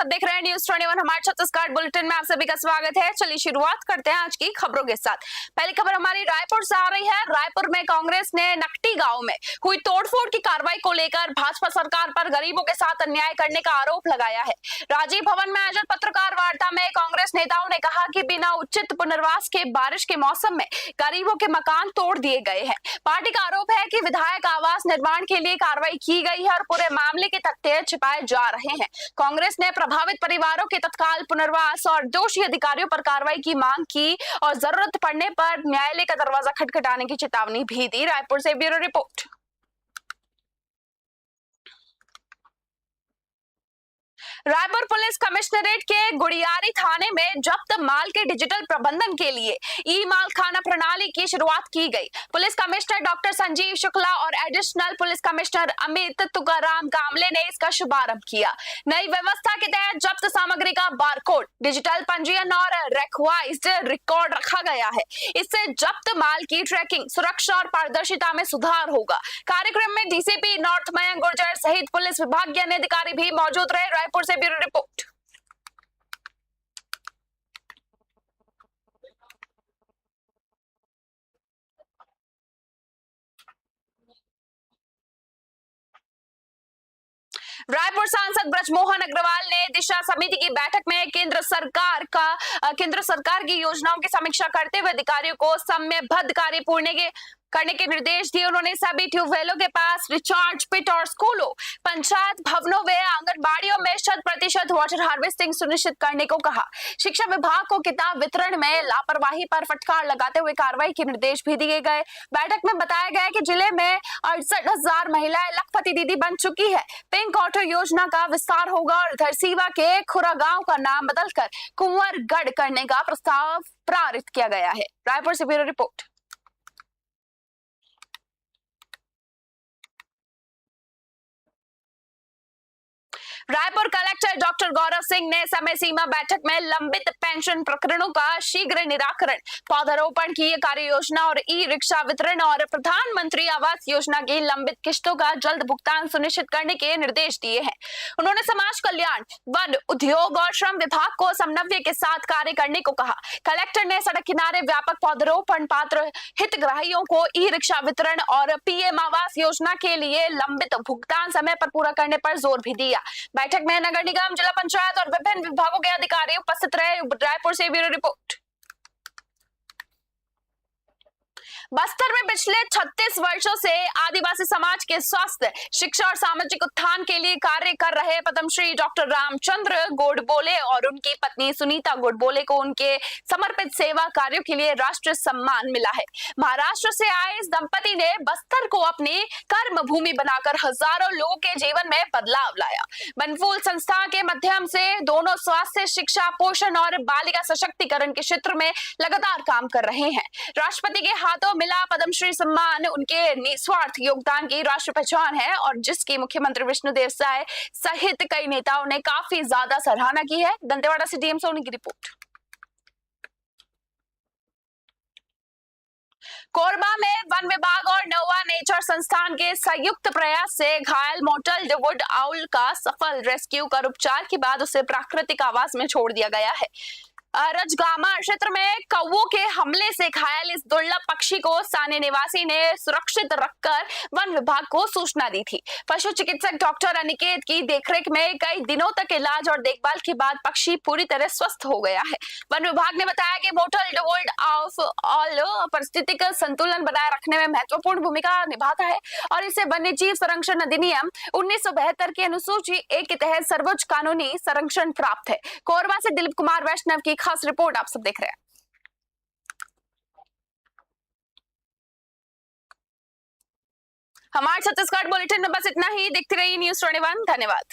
सब देख रहे हैं न्यूज 21 हमारे छत्तीसगढ़ बुलेटिन में आप सभी का स्वागत है। चलिए शुरुआत करते हैं आज की खबरों के साथ। पहली खबर हमारी रायपुर से आ रही है। रायपुर में कांग्रेस ने नकटी गांव में हुई तोड़फोड़ की कार्रवाई को लेकर भाजपा सरकार पर गरीबों के साथ अन्याय करने का आरोप लगाया है। राजीव भवन में आयोजित पत्रकार वार्ता में कांग्रेस नेताओं ने कहा कि बिना उचित पुनर्वास के बारिश के मौसम में गरीबों के मकान तोड़ दिए गए हैं। पार्टी का आरोप है कि विधायक आवास निर्माण के लिए कार्रवाई की गई है और पूरे मामले के तथ्य छिपाए जा रहे हैं। कांग्रेस ने प्रभावित परिवारों के तत्काल पुनर्वास और दोषी अधिकारियों पर कार्रवाई की मांग की और जरूरत पड़ने पर न्यायालय का दरवाजा खटखटाने की चेतावनी भी दी। रायपुर से bureau report. Raipur police commissionerate के गुड़ियारी थाने में जब्त माल के डिजिटल प्रबंधन के लिए ई माल खाना प्रणाली की शुरुआत की गई। Police commissioner doctor Sanjeev Shukla और additional police commissioner Amit Tukaram Kamle ने इसका शुभारंभ किया। नई व्यवस्था के तहत जब्त सामग्री का बारकोड, डिजिटल पंजीयन और रेकवाइज्ड रिकॉर्ड रखा गया है। इससे जब्त माल की ट्रैकिंग, सुरक्षा और पारदर्शिता में सुधार होगा। कार्यक्रम में डीसीपी नॉर्थ मयंक गुर्जर सहित पुलिस विभाग के अन्य अधिकारी भी मौजूद रहे। रायपुर से ब्यूरो रिपोर्ट। रायपुर सांसद ब्रजमोहन अग्रवाल ने दिशा समिति की बैठक में केंद्र सरकार की योजनाओं की समीक्षा करते हुए अधिकारियों को समयबद्ध कार्य पूर्ण करने के निर्देश दिए। उन्होंने सभी ट्यूबवेलों के पास रिचार्ज पिट और स्कूलों, पंचायत भवनों व आंगनबाड़ियों में 100% वाटर हार्वेस्टिंग सुनिश्चित करने को कहा। शिक्षा विभाग को किताब वितरण में लापरवाही पर फटकार लगाते हुए कार्रवाई के निर्देश भी दिए गए। बैठक में बताया गया कि जिले में 68,000 महिलाएं लखपति दीदी बन चुकी है। पिंक ऑटो योजना का विस्तार होगा और धरसीवा के खुरा गांव का नाम बदलकर कुंवरगढ़ करने का प्रस्ताव पारित किया गया है। रायपुर से bureau report. Raipur collector doctor Gaurav Singh ने समय सीमा बैठक में लंबित पेंशन प्रकरणों का शीघ्र निराकरण, पौधारोपण की कार्य योजना और ई रिक्शा वितरण और प्रधानमंत्री आवास योजना की लंबित किस्तों का जल्द भुगतान सुनिश्चित करने के निर्देश दिए हैं। उन्होंने समाज कल्याण, वन, उद्योग और श्रम विभाग को समन्वय के साथ कार्य करने को कहा। कलेक्टर ने सड़क किनारे व्यापक पौधारोपण, पात्र हितग्राहियों को ई रिक्शा वितरण और पीएम आवास योजना के लिए लंबित भुगतान समय पर पूरा करने पर जोर भी दिया। बैठक में नगर निगम, जिला पंचायत और विभिन्न विभागों के अधिकारी उपस्थित रहे। रायपुर से ब्यूरो रिपोर्ट। बस्तर में पिछले 36 वर्षों से आदिवासी समाज के स्वास्थ्य, शिक्षा और सामाजिक उत्थान के लिए कार्य कर रहे पद्मश्री डॉक्टर रामचंद्र गोडबोले और उनकी पत्नी सुनीता गोडबोले को उनके समर्पित सेवा कार्यों के लिए राष्ट्रीय सम्मान मिला है। महाराष्ट्र से आए इस दंपति ने बस्तर को अपनी कर्म भूमि बनाकर हजारों लोगों के जीवन में बदलाव लाया। बनफूल संस्था के माध्यम से दोनों स्वास्थ्य, शिक्षा, पोषण और बालिका सशक्तिकरण के क्षेत्र में लगातार काम कर रहे हैं। राष्ट्रपति के हाथों मिला पद्मश्री सम्मान उनके निस्वार्थ योगदान की राष्ट्रीय पहचान है और जिसकी मुख्यमंत्री विष्णुदेव साय सहित कई नेताओं ने काफी ज्यादा सराहना की है। दंतेवाड़ा से डीएम सोनी की रिपोर्ट। कोरबा में वन विभाग और नोवा नेचर संस्थान के संयुक्त प्रयास से घायल मोटल वुड आउल का सफल रेस्क्यू कर उपचार के बाद उसे प्राकृतिक आवास में छोड़ दिया गया है। रजगामा क्षेत्र में कौवों के हमले से घायल इस दुर्लभ पक्षी को स्थानीय निवासी ने सुरक्षित रखकर वन विभाग को सूचना दी थी। पशु चिकित्सक डॉक्टर अनिकेत की देखरेख में कई दिनों तक इलाज और देखभाल के बाद पक्षी पूरी तरह स्वस्थ हो गया है। वन विभाग ने बताया कि मोटल वुड ऑफ ऑल पारिस्थितिक संतुलन बनाए रखने में महत्वपूर्ण भूमिका निभाता है और इसे वन्यजीव संरक्षण अधिनियम 1972 की अनुसूची 1 के तहत सर्वोच्च कानूनी संरक्षण प्राप्त है। कोरबा से दिलीप कुमार वैष्णव की खास रिपोर्ट आप सब देख रहे हैं। हमारे छत्तीसगढ़ बुलेटिन में बस इतना ही। देखते रहिए न्यूज 21। धन्यवाद।